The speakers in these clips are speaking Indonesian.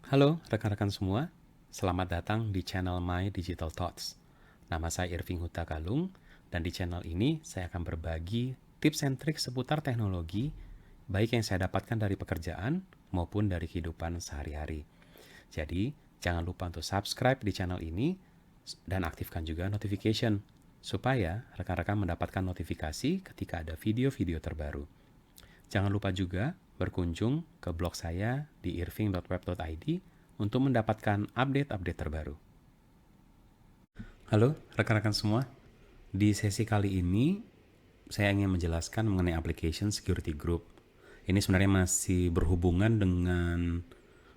Halo rekan-rekan semua, selamat datang di channel My Digital Thoughts. Nama saya Irving Huta Galung, dan di channel ini saya akan berbagi tips and trik seputar teknologi, baik yang saya dapatkan dari pekerjaan maupun dari kehidupan sehari-hari. Jadi, jangan lupa untuk subscribe di channel ini dan aktifkan juga notification, supaya rekan-rekan mendapatkan notifikasi ketika ada video-video terbaru. Jangan lupa juga berkunjung ke blog saya di irving.web.id untuk mendapatkan update-update terbaru. Halo rekan-rekan semua, di sesi kali ini saya ingin menjelaskan mengenai application security group. Ini sebenarnya masih berhubungan dengan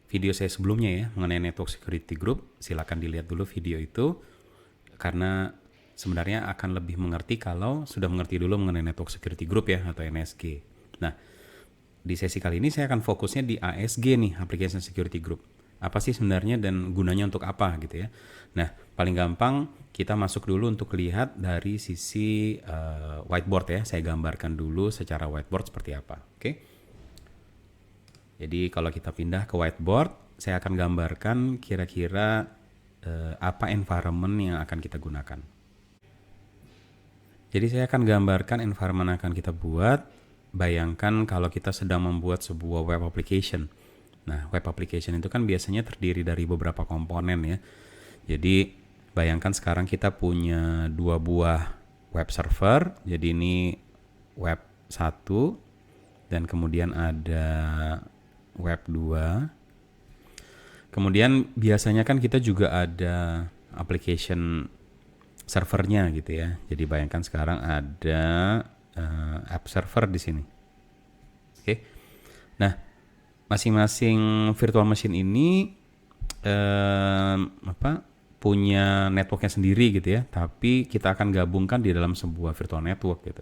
video saya sebelumnya ya, mengenai network security group. Silakan dilihat dulu video itu, karena sebenarnya akan lebih mengerti kalau sudah mengerti dulu mengenai network security group ya, atau NSG. Nah, di sesi kali ini saya akan fokusnya di ASG nih, Application Security Group. Apa sih sebenarnya dan gunanya untuk apa gitu ya. Nah, paling gampang kita masuk dulu untuk lihat dari sisi whiteboard ya. Saya gambarkan dulu secara whiteboard seperti apa. Oke. Jadi kalau kita pindah ke whiteboard, saya akan gambarkan kira-kira apa environment yang akan kita gunakan. Jadi saya akan gambarkan environment yang akan kita buat. Bayangkan kalau kita sedang membuat sebuah web application. Nah, web application itu kan biasanya terdiri dari beberapa komponen ya. Jadi bayangkan sekarang kita punya dua buah web server. Jadi ini web 1 dan kemudian ada web 2. Kemudian biasanya kan kita juga ada application servernya gitu ya. Jadi bayangkan sekarang ada app server di sini. Oke. Nah, masing-masing virtual machine ini punya networknya sendiri gitu ya. Tapi kita akan gabungkan di dalam sebuah virtual network gitu.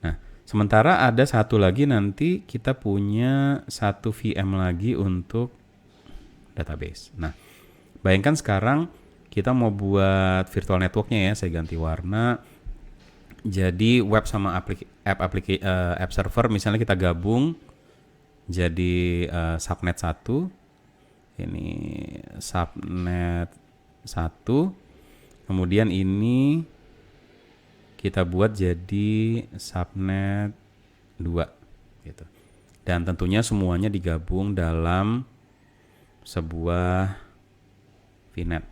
Nah, sementara ada satu lagi nanti kita punya satu VM lagi untuk database. Nah, bayangkan sekarang kita mau buat virtual networknya ya. Saya ganti warna. Jadi web sama app server misalnya kita gabung jadi subnet 1. Ini subnet 1. Kemudian ini kita buat jadi subnet 2 gitu. Dan tentunya semuanya digabung dalam sebuah VNet.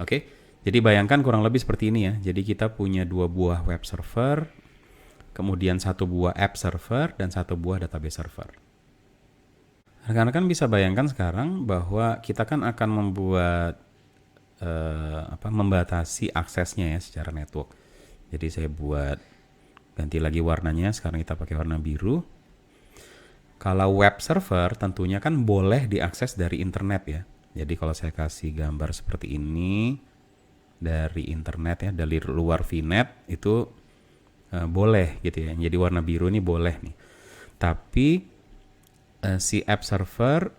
Oke. Jadi bayangkan kurang lebih seperti ini ya. Jadi kita punya dua buah web server, kemudian satu buah app server, dan satu buah database server. Rekan-rekan bisa bayangkan sekarang bahwa kita kan akan membuat membatasi aksesnya ya secara network. Jadi saya buat ganti lagi warnanya, sekarang kita pakai warna biru. Kalau web server tentunya kan boleh diakses dari internet ya. Jadi kalau saya kasih gambar seperti ini, dari internet ya, dari luar VNet itu boleh gitu ya. Jadi warna biru ini boleh nih. Tapi si app server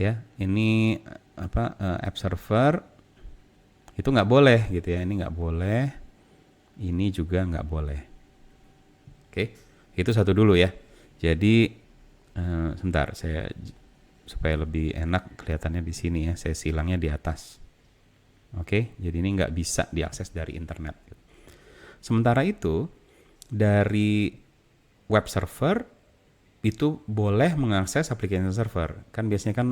ya, ini app server itu nggak boleh gitu ya. Ini nggak boleh, ini juga nggak boleh. Oke, itu satu dulu ya. Jadi sebentar, saya supaya lebih enak kelihatannya di sini ya, saya silangnya di atas. Oke, jadi ini nggak bisa diakses dari internet. Sementara itu dari web server itu boleh mengakses application server. Kan biasanya kan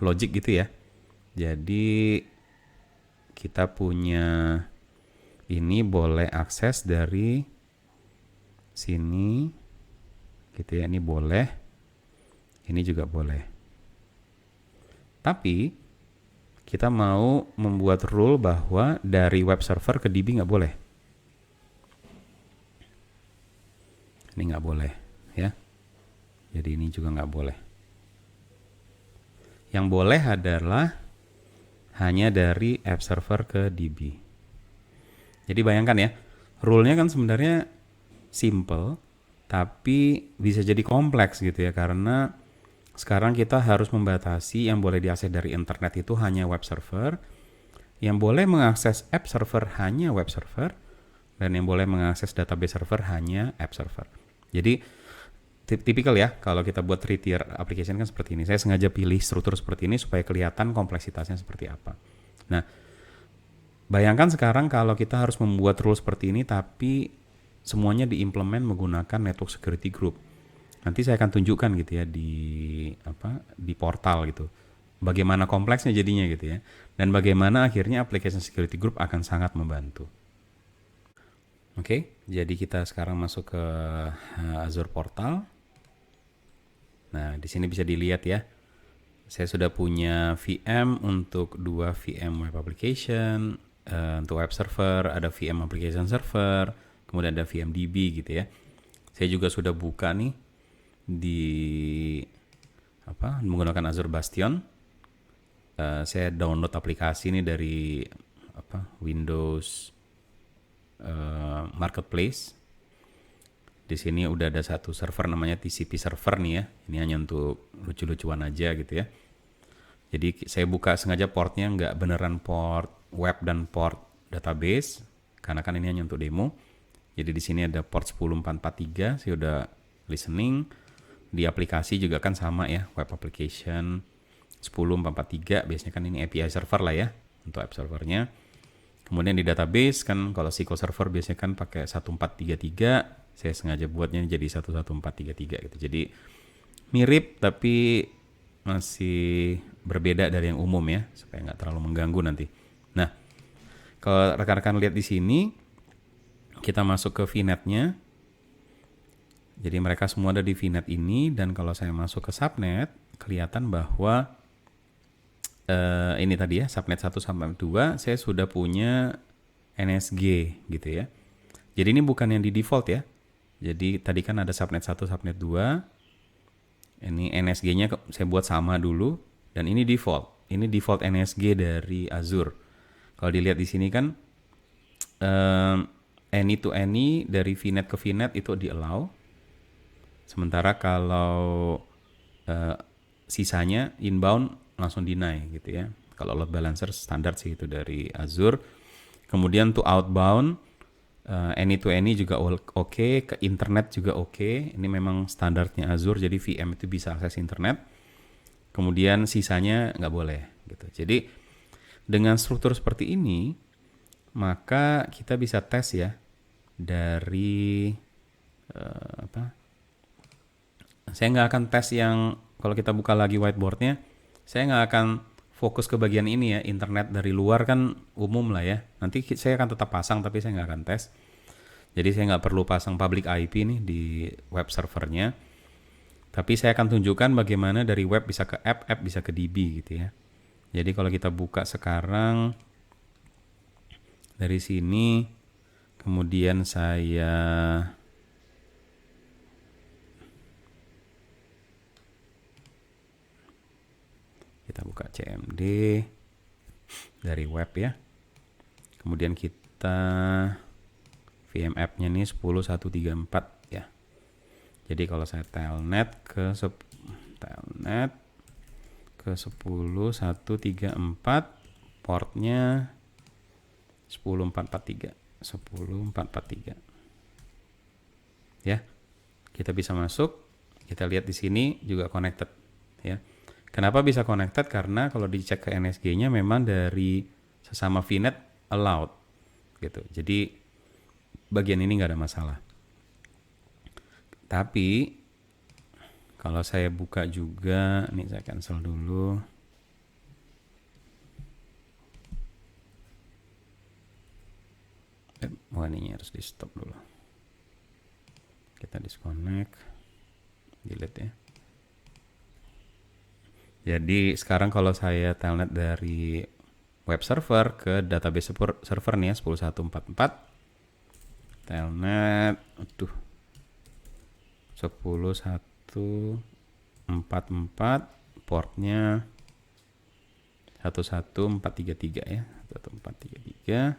logic gitu ya. Jadi kita punya ini boleh akses dari sini gitu ya, ini boleh. Ini juga boleh. Tapi kita mau membuat rule bahwa dari web server ke DB nggak boleh. Ini nggak boleh ya. Jadi ini juga nggak boleh. Yang boleh adalah hanya dari app server ke DB. Jadi bayangkan ya, rule-nya kan sebenarnya simple, tapi bisa jadi kompleks gitu ya, karena sekarang kita harus membatasi yang boleh diakses dari internet itu hanya web server, yang boleh mengakses app server hanya web server, dan yang boleh mengakses database server hanya app server. Jadi tipikal ya, kalau kita buat 3-tier application kan seperti ini. Saya sengaja pilih struktur seperti ini supaya kelihatan kompleksitasnya seperti apa. Nah, bayangkan sekarang kalau kita harus membuat rule seperti ini tapi semuanya diimplement menggunakan network security group. Nanti saya akan tunjukkan gitu ya di portal gitu. Bagaimana kompleksnya jadinya gitu ya. Dan bagaimana akhirnya application security group akan sangat membantu. Oke, jadi kita sekarang masuk ke Azure Portal. Nah, di sini bisa dilihat ya. Saya sudah punya VM untuk 2 VM web application, untuk web server ada VM application server, kemudian ada VMDB gitu ya. Saya juga sudah buka nih di menggunakan Azure Bastion. Saya download aplikasi ini dari Windows Marketplace. Di sini udah ada satu server namanya TCP server nih ya. Ini hanya untuk lucu-lucuan aja gitu ya. Jadi saya buka sengaja portnya nggak beneran port web dan port database karena kan ini hanya untuk demo. Jadi di sini ada port 10443, saya udah listening. Di aplikasi juga kan sama ya, web application 10443, biasanya kan ini API server lah ya untuk app servernya. Kemudian di database kan kalau SQL Server biasanya kan pakai 1433, saya sengaja buatnya jadi 11433 gitu. Jadi mirip tapi masih berbeda dari yang umum ya, supaya nggak terlalu mengganggu nanti. Nah, kalau rekan-rekan lihat di sini, kita masuk ke VNet-nya. Jadi mereka semua ada di VNet ini, dan kalau saya masuk ke subnet, kelihatan bahwa ini tadi ya, subnet 1 sampai 2, saya sudah punya NSG gitu ya. Jadi ini bukan yang di default ya. Jadi tadi kan ada subnet 1, subnet 2. Ini NSG-nya saya buat sama dulu, dan ini default. Ini default NSG dari Azure. Kalau dilihat di sini kan any to any dari VNet ke VNet itu di allow. Sementara kalau sisanya inbound langsung deny gitu ya. Kalau load balancer standar sih itu dari Azure. Kemudian to outbound any to any juga oke, ke internet juga oke. Ini memang standarnya Azure, jadi VM itu bisa akses internet. Kemudian sisanya nggak boleh gitu. Jadi dengan struktur seperti ini, maka kita bisa tes ya dari saya nggak akan tes yang kalau kita buka lagi whiteboardnya, saya nggak akan fokus ke bagian ini ya, internet dari luar kan umum lah ya. Nanti saya akan tetap pasang tapi saya nggak akan tes. Jadi saya nggak perlu pasang public IP nih di web servernya. Tapi saya akan tunjukkan bagaimana dari web bisa ke app bisa ke DB gitu ya. Jadi kalau kita buka sekarang dari sini, kemudian kita buka CMD dari web ya. Kemudian kita VM app-nya nih 10134 ya. Jadi kalau saya telnet ke 10134, portnya 10443. Ya. Kita bisa masuk, kita lihat di sini juga connected ya. Kenapa bisa connected? Karena kalau dicek ke NSG-nya memang dari sesama VNet allowed gitu. Jadi bagian ini nggak ada masalah. Tapi kalau saya buka juga, nih saya cancel dulu. Ini harus di stop dulu. Kita disconnect, delete ya. Jadi sekarang kalau saya telnet dari web server ke database server nih ya, 10144, telnet 10144, portnya 11433 ya, 11433.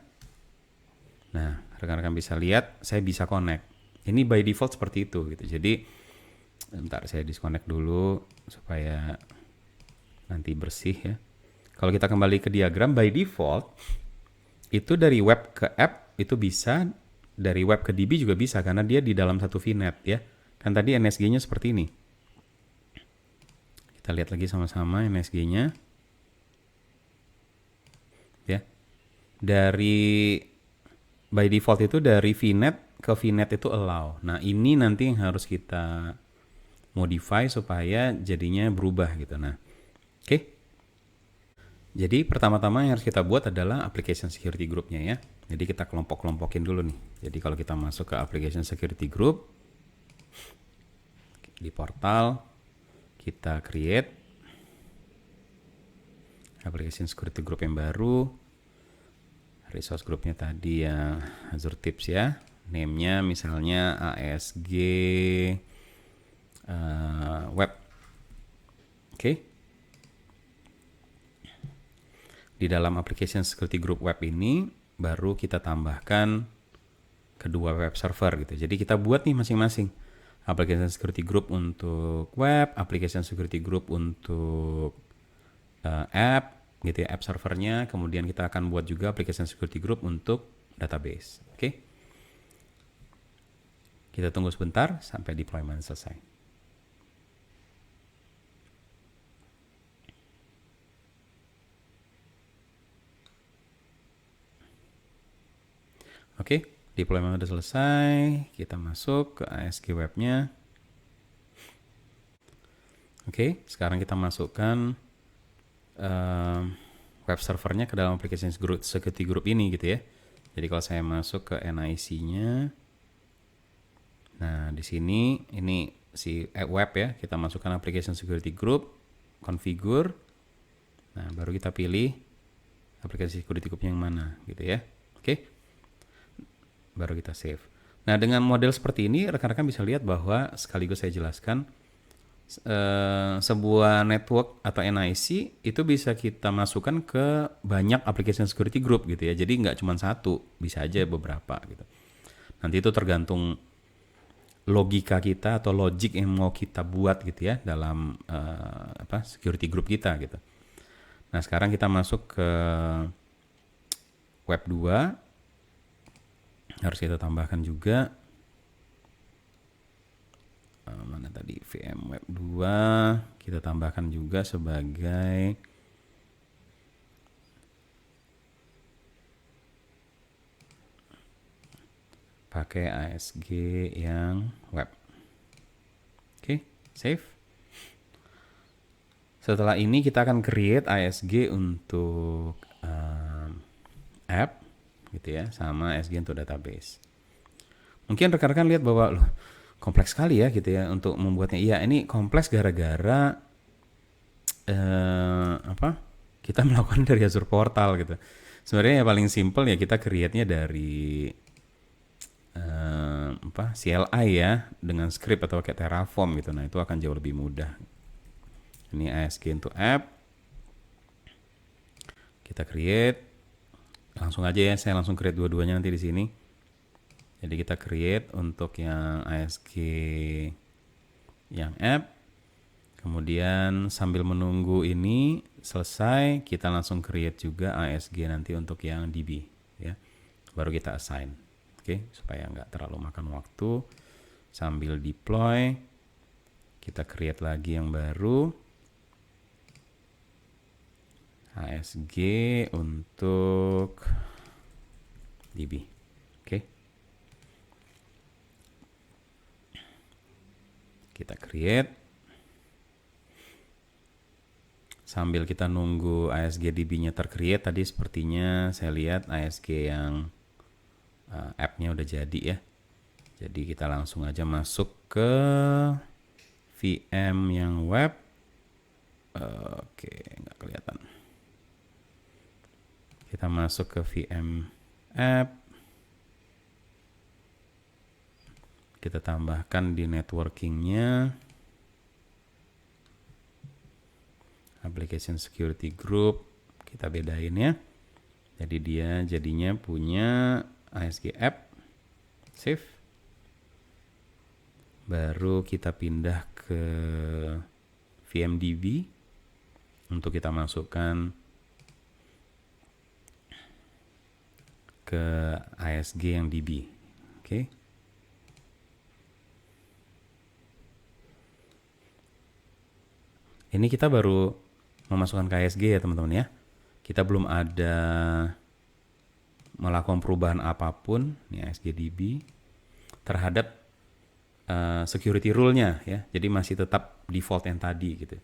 Nah, rekan-rekan bisa lihat saya bisa connect. Ini by default seperti itu gitu. Jadi bentar saya disconnect dulu supaya nanti bersih ya. Kalau kita kembali ke diagram, by default itu dari web ke app itu bisa, dari web ke DB juga bisa karena dia di dalam satu VNet ya. Kan tadi NSG-nya seperti ini. Kita lihat lagi sama-sama NSG-nya. Ya. Dari by default itu dari VNet ke VNet itu allow. Nah, ini nanti yang harus kita modify supaya jadinya berubah gitu. Nah, oke. Jadi pertama-tama yang harus kita buat adalah application security group-nya ya. Jadi kita kelompok-kelompokin dulu nih. Jadi kalau kita masuk ke application security group di portal, kita create application security group yang baru. Resource groupnya tadi yang Azure Tips ya. Name-nya misalnya ASG web. Oke. Di dalam application security group web ini baru kita tambahkan kedua web server gitu. Jadi kita buat nih masing-masing. Application security group untuk web, application security group untuk app gitu ya, app servernya. Kemudian kita akan buat juga application security group untuk database. Oke. Kita tunggu sebentar sampai deployment selesai. Oke, deployment udah selesai. Kita masuk ke ASG webnya. Oke, sekarang kita masukkan web servernya ke dalam application security group ini gitu ya. Jadi kalau saya masuk ke NIC-nya, nah di sini ini si web ya, kita masukkan application security group, configure. Nah, baru kita pilih aplikasi security group yang mana gitu ya. Oke. Baru kita save. Nah, dengan model seperti ini rekan-rekan bisa lihat bahwa sekaligus saya jelaskan sebuah network atau NIC itu bisa kita masukkan ke banyak application security group gitu ya. Jadi nggak cuma satu, bisa aja beberapa gitu. Nanti itu tergantung logika kita atau logic yang mau kita buat gitu ya dalam security group kita gitu. Nah, sekarang kita masuk ke web 2. Harus kita tambahkan juga mana tadi VM web 2, kita tambahkan juga sebagai pakai ASG yang web. Oke, save. Setelah ini kita akan create ASG untuk app gitu ya, sama ASG untuk database. Mungkin rekan-rekan lihat bahwa loh, kompleks sekali ya gitu ya untuk membuatnya. Iya, ini kompleks gara-gara kita melakukan dari Azure Portal gitu. Sebenarnya yang paling simple ya kita create-nya dari CLI ya dengan script atau pakai Terraform gitu. Nah, itu akan jauh lebih mudah. Ini ASG untuk app. Kita create. Langsung aja ya, saya langsung create dua-duanya nanti di sini. Jadi kita create untuk yang ASG yang app. Kemudian sambil menunggu ini selesai, kita langsung create juga ASG nanti untuk yang DB ya. Baru kita assign. Oke, supaya nggak terlalu makan waktu. Sambil deploy, kita create lagi yang baru. ASG untuk DB. Oke. Kita create. Sambil kita nunggu ASG DB-nya tercreate, tadi sepertinya saya lihat ASG yang app-nya udah jadi ya. Jadi kita langsung aja masuk ke VM yang web. Oke, nggak kelihatan. Kita masuk ke VM app. Kita tambahkan di networking-nya application security group, kita bedain ya. Jadi dia jadinya punya ASG app, save. Baru kita pindah ke VMDB untuk kita masukkan ke ASG yang DB. Oke. Ini kita baru memasukkan ke ASG ya teman-teman ya. Kita belum ada melakukan perubahan apapun, ini ASGDB, terhadap security rule-nya ya. Jadi masih tetap default yang tadi gitu.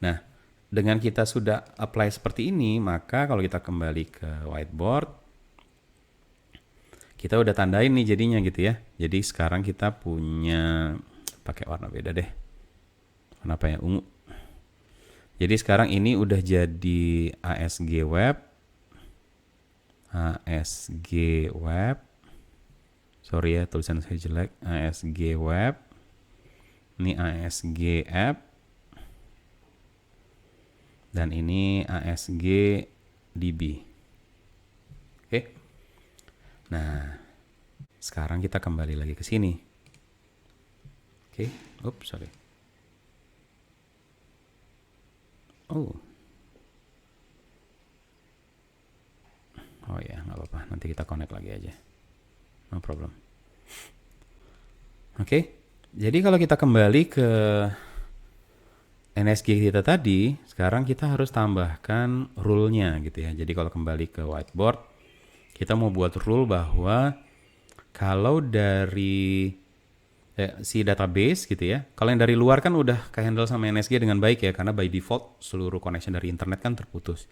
Nah, dengan kita sudah apply seperti ini, maka kalau kita kembali ke whiteboard, kita udah tandain nih jadinya gitu ya. Jadi sekarang kita punya, pakai warna beda deh. Kenapa ya, ungu. Jadi sekarang ini udah jadi ASG web. ASG web. Sorry ya, tulisan saya jelek. ASG web. Ini ASG app. Dan ini ASG DB. Oke. Nah, sekarang kita kembali lagi ke sini. Oke. Oops, sorry. Oh. Oh ya, nggak apa-apa. Nanti kita connect lagi aja. No problem. Oke. Jadi kalau kita kembali ke NSG kita tadi, sekarang kita harus tambahkan rule-nya gitu ya. Jadi kalau kembali ke whiteboard, kita mau buat rule bahwa kalau dari si database gitu ya, kalau yang dari luar kan udah ke-handle sama NSG dengan baik ya, karena by default seluruh connection dari internet kan terputus.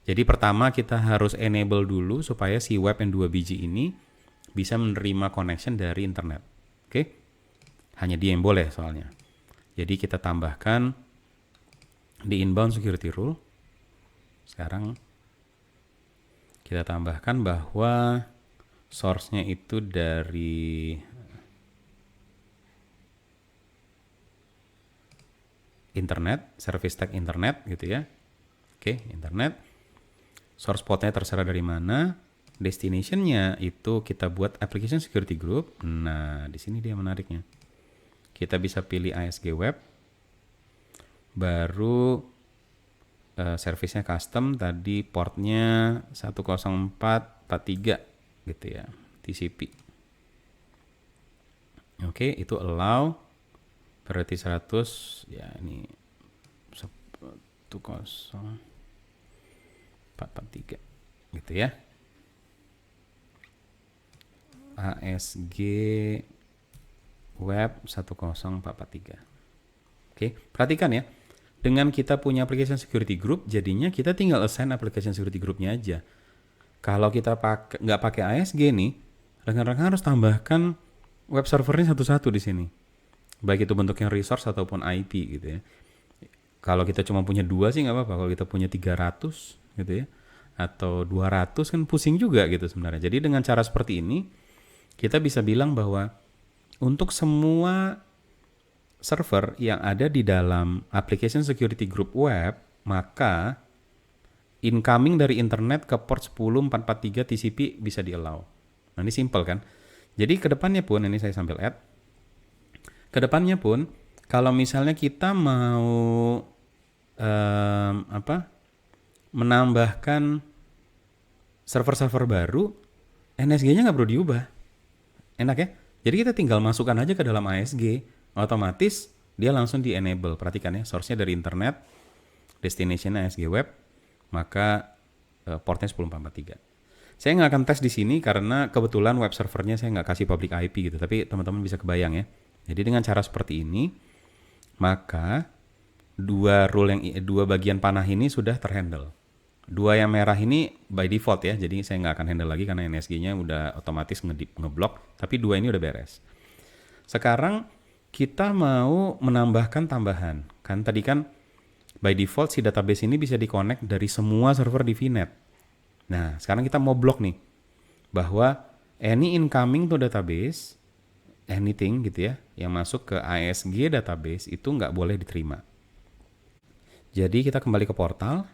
Jadi pertama kita harus enable dulu supaya si web yang 2 biji ini bisa menerima connection dari internet. Oke? Hanya dia yang boleh soalnya. Jadi kita tambahkan di inbound security rule. Sekarang kita tambahkan bahwa source-nya itu dari internet, service tag internet gitu ya. Oke, internet. Source port-nya terserah dari mana. Destination-nya itu kita buat application security group. Nah, di sini dia menariknya. Kita bisa pilih ASG web. Baru service-nya custom, tadi portnya 10443 gitu ya, TCP. Oke, itu allow berarti 100 ya, ini 10443 gitu ya. ASG web 10443. Oke, perhatikan ya. Dengan kita punya application security group, jadinya kita tinggal assign application security groupnya aja. Kalau kita nggak pakai ASG nih, rekan-rekan harus tambahkan web servernya satu-satu di sini. Baik itu bentuknya resource ataupun IP gitu ya. Kalau kita cuma punya 2 sih nggak apa-apa. Kalau kita punya 300 gitu ya, atau 200 kan pusing juga gitu sebenarnya. Jadi dengan cara seperti ini, kita bisa bilang bahwa untuk semua server yang ada di dalam application security group web, maka incoming dari internet ke port 10443 TCP bisa di-allow. Nah, ini simple kan? Jadi kedepannya pun, ini saya sambil add, kedepannya pun kalau misalnya kita mau menambahkan server-server baru, NSG-nya nggak perlu diubah. Enak ya? Jadi kita tinggal masukkan aja ke dalam ASG, otomatis dia langsung di-enable. Perhatikan ya, source-nya dari internet, destination-nya ASG web, maka portnya 10443. Saya nggak akan tes di sini karena kebetulan web servernya saya nggak kasih public IP gitu, tapi teman-teman bisa kebayang ya. Jadi dengan cara seperti ini, maka dua bagian panah ini sudah terhandle. 2 yang merah ini by default ya, jadi saya nggak akan handle lagi karena NSG-nya udah otomatis ngeblok, tapi 2 ini udah beres. Sekarang kita mau menambahkan tambahan. Kan tadi kan by default si database ini bisa di-connect dari semua server di VNet. Nah, sekarang kita mau blok nih bahwa any incoming to database, anything gitu ya, yang masuk ke ASG database itu nggak boleh diterima. Jadi kita kembali ke portal.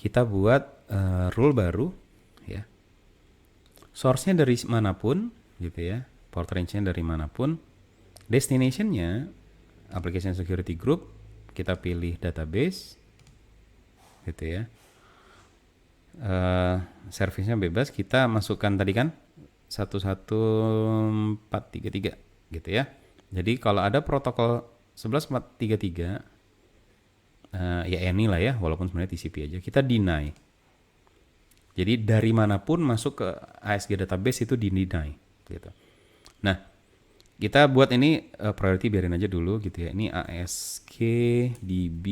Kita buat rule baru ya. Source-nya dari manapun gitu ya. Port range-nya dari manapun, destination-nya application security group, kita pilih database gitu ya. Service-nya bebas, kita masukkan tadi kan 11433 gitu ya. Jadi kalau ada protokol 11.433 ya any lah ya, walaupun sebenarnya TCP aja. Kita deny. Jadi dari manapun masuk ke ASG database itu di-deny gitu. Nah, kita buat ini priority biarin aja dulu gitu ya. Ini ASG DB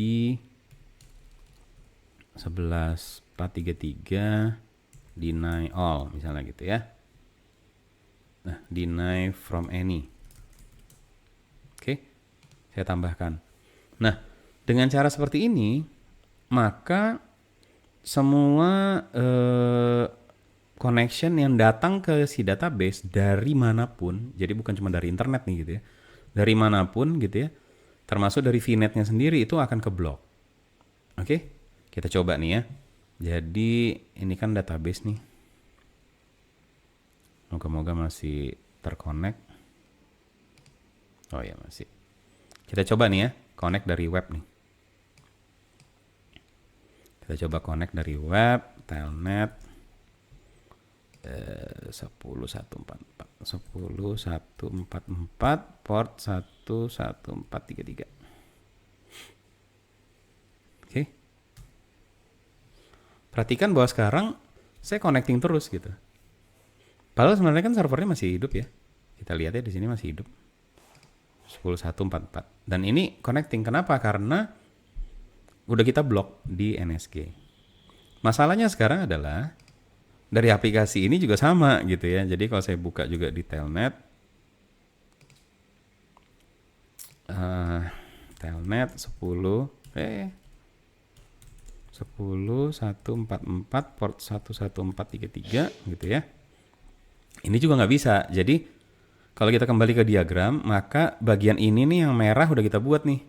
11.433 deny all misalnya gitu ya. Nah, deny from any. Oke, saya tambahkan. Nah, dengan cara seperti ini, maka semua connection yang datang ke si database dari manapun, jadi bukan cuma dari internet nih gitu ya, dari manapun gitu ya, termasuk dari VNet-nya sendiri itu akan keblok. Oke, kita coba nih ya. Jadi ini kan database nih. Moga-moga masih terconnect. Oh ya masih. Kita coba nih ya, connect dari web nih. Kita coba connect dari web, telnet 10144 port 11433. Oke. Perhatikan bahwa sekarang saya connecting terus gitu. Padahal sebenarnya kan servernya masih hidup ya. Kita lihat ya di sini masih hidup. 10144. Dan ini connecting. Kenapa? Karena udah kita blok di NSG. Masalahnya sekarang adalah dari aplikasi ini juga sama gitu ya. Jadi kalau saya buka juga di telnet, telnet 10144 port 11433 gitu ya. Ini juga nggak bisa. Jadi kalau kita kembali ke diagram, maka bagian ini nih yang merah udah kita buat nih.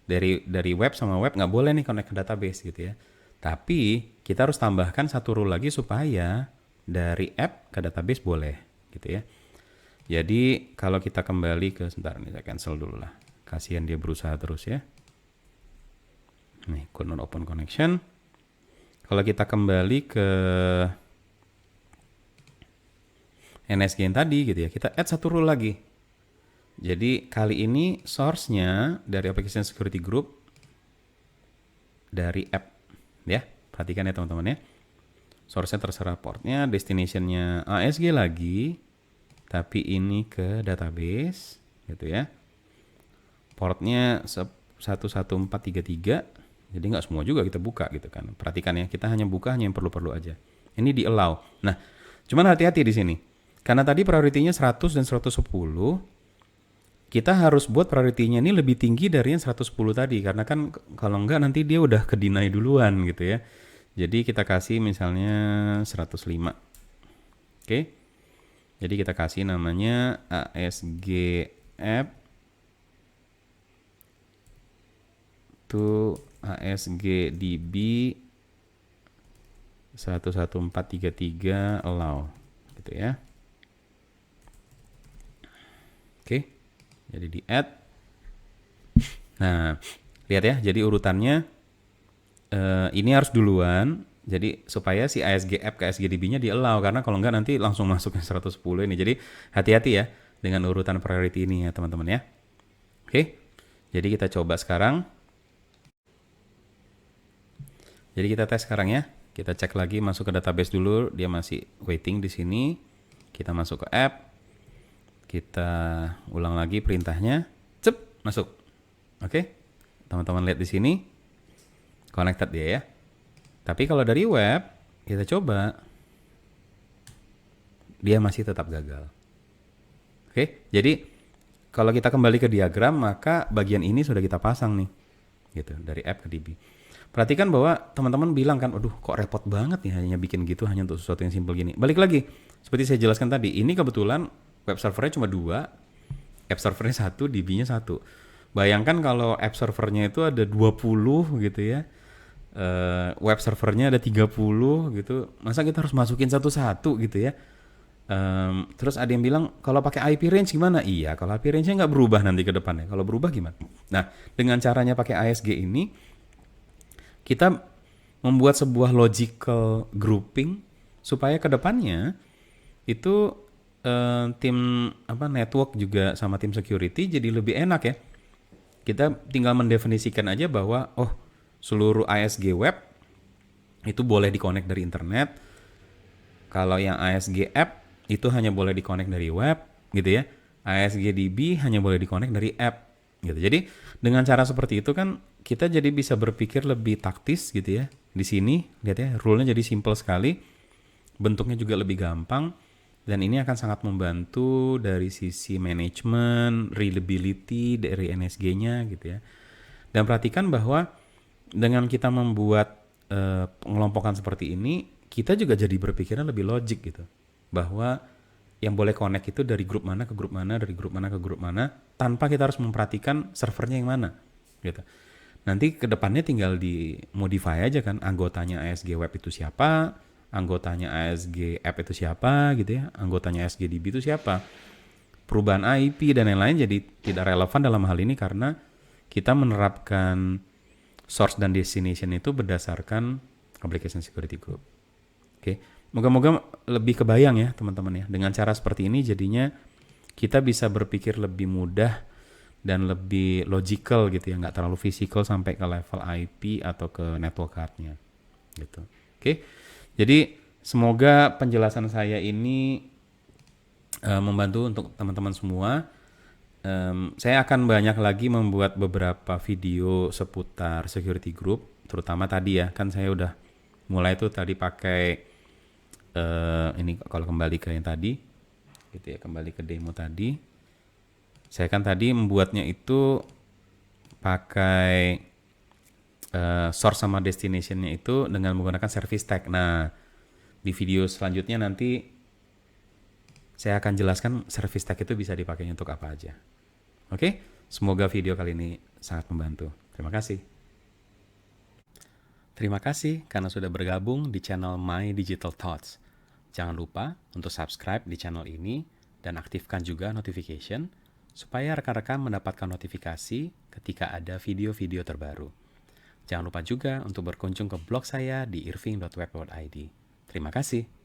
Dari web sama web nggak boleh nih connect ke database gitu ya. Tapi kita harus tambahkan satu rule lagi supaya dari app ke database boleh gitu ya. Jadi kalau kita kembali ke, sebentar nih saya cancel dulu lah. Kasihan dia berusaha terus ya. Nih could not open connection. Kalau kita kembali ke NSG yang tadi gitu ya, kita add satu rule lagi. Jadi kali ini source-nya dari application security group dari app ya. Perhatikan ya teman-teman ya. Source-nya terserah portnya, destination-nya ASG lagi, tapi ini ke database gitu ya. Portnya 11433, jadi nggak semua juga kita buka gitu kan. Perhatikan ya, kita hanya buka hanya yang perlu-perlu aja. Ini di allow. Nah, cuman hati-hati di sini. Karena tadi priority-nya 100 dan 110, kita harus buat priority-nya ini lebih tinggi dari yang 110 tadi. Karena kan kalau enggak nanti dia udah ke-deny duluan gitu ya. Jadi kita kasih misalnya 105. Oke. Jadi kita kasih namanya ASG app to ASG DB 11433 allow gitu ya. Oke, jadi di add. Nah, lihat ya, jadi urutannya ini harus duluan. Jadi supaya si ASG app ke ASG DB-nya di allow, karena kalau enggak nanti langsung masuk ke 110 ini. Jadi hati-hati ya dengan urutan priority ini ya teman-teman ya. Oke, jadi kita coba sekarang. Jadi kita tes sekarang ya. Kita cek lagi masuk ke database dulu, dia masih waiting di sini. Kita masuk ke app. Kita ulang lagi perintahnya, cep, masuk. Oke, teman-teman lihat di sini, connected dia ya. Tapi kalau dari web, kita coba, dia masih tetap gagal. Oke, jadi kalau kita kembali ke diagram, maka bagian ini sudah kita pasang nih, gitu, dari app ke DB. Perhatikan bahwa teman-teman bilang kan, aduh kok repot banget nih hanya bikin gitu hanya untuk sesuatu yang simpel gini. Balik lagi, seperti saya jelaskan tadi, ini kebetulan web servernya cuma 2, app servernya 1, DB-nya 1. Bayangkan kalau app servernya itu ada 20 gitu ya, web servernya ada 30 gitu, masa kita harus masukin satu-satu gitu ya. Terus ada yang bilang kalau pakai IP range gimana? Iya, kalau IP range-nya nggak berubah nanti ke depannya. Kalau berubah gimana? Nah, dengan caranya pakai ASG ini, kita membuat sebuah logical grouping supaya ke depannya itu tim network juga sama tim security jadi lebih enak ya. Kita tinggal mendefinisikan aja bahwa seluruh ASG web itu boleh di-connect dari internet. Kalau yang ASG app itu hanya boleh di-connect dari web gitu ya. ASG DB hanya boleh di-connect dari app gitu. Jadi dengan cara seperti itu kan kita jadi bisa berpikir lebih taktis gitu ya. Di sini lihat ya, rule-nya jadi simple sekali. Bentuknya juga lebih gampang dan ini akan sangat membantu dari sisi manajemen, reliability dari NSG-nya gitu ya. Dan perhatikan bahwa dengan kita membuat pengelompokan seperti ini, kita juga jadi berpikiran lebih logik gitu. Bahwa yang boleh connect itu dari grup mana ke grup mana, dari grup mana ke grup mana, tanpa kita harus memperhatikan servernya yang mana gitu. Nanti ke depannya tinggal di modify aja kan, anggotanya ASG web itu siapa, anggotanya ASG app itu siapa gitu ya, anggotanya ASG DB itu siapa. Perubahan IP dan lain-lain jadi tidak relevan dalam hal ini karena kita menerapkan source dan destination itu berdasarkan application security group. Oke, moga-moga lebih kebayang ya teman-teman ya. Dengan cara seperti ini jadinya kita bisa berpikir lebih mudah dan lebih logical gitu ya, nggak terlalu physical sampai ke level IP atau ke network cardnya gitu. Oke, jadi semoga penjelasan saya ini membantu untuk teman-teman semua. Saya akan banyak lagi membuat beberapa video seputar security group, terutama tadi ya, kan saya udah mulai tuh tadi pakai ini kalau kembali ke yang tadi, gitu ya, kembali ke demo tadi. Saya kan tadi membuatnya itu pakai source sama destination-nya itu dengan menggunakan service tag. Nah, di video selanjutnya nanti saya akan jelaskan service tag itu bisa dipakai untuk apa aja. Oke, semoga video kali ini sangat membantu. Terima kasih. Terima kasih karena sudah bergabung di channel My Digital Thoughts. Jangan lupa untuk subscribe di channel ini dan aktifkan juga notification supaya rekan-rekan mendapatkan notifikasi ketika ada video-video terbaru. Jangan lupa juga untuk berkunjung ke blog saya di irving.web.id. Terima kasih.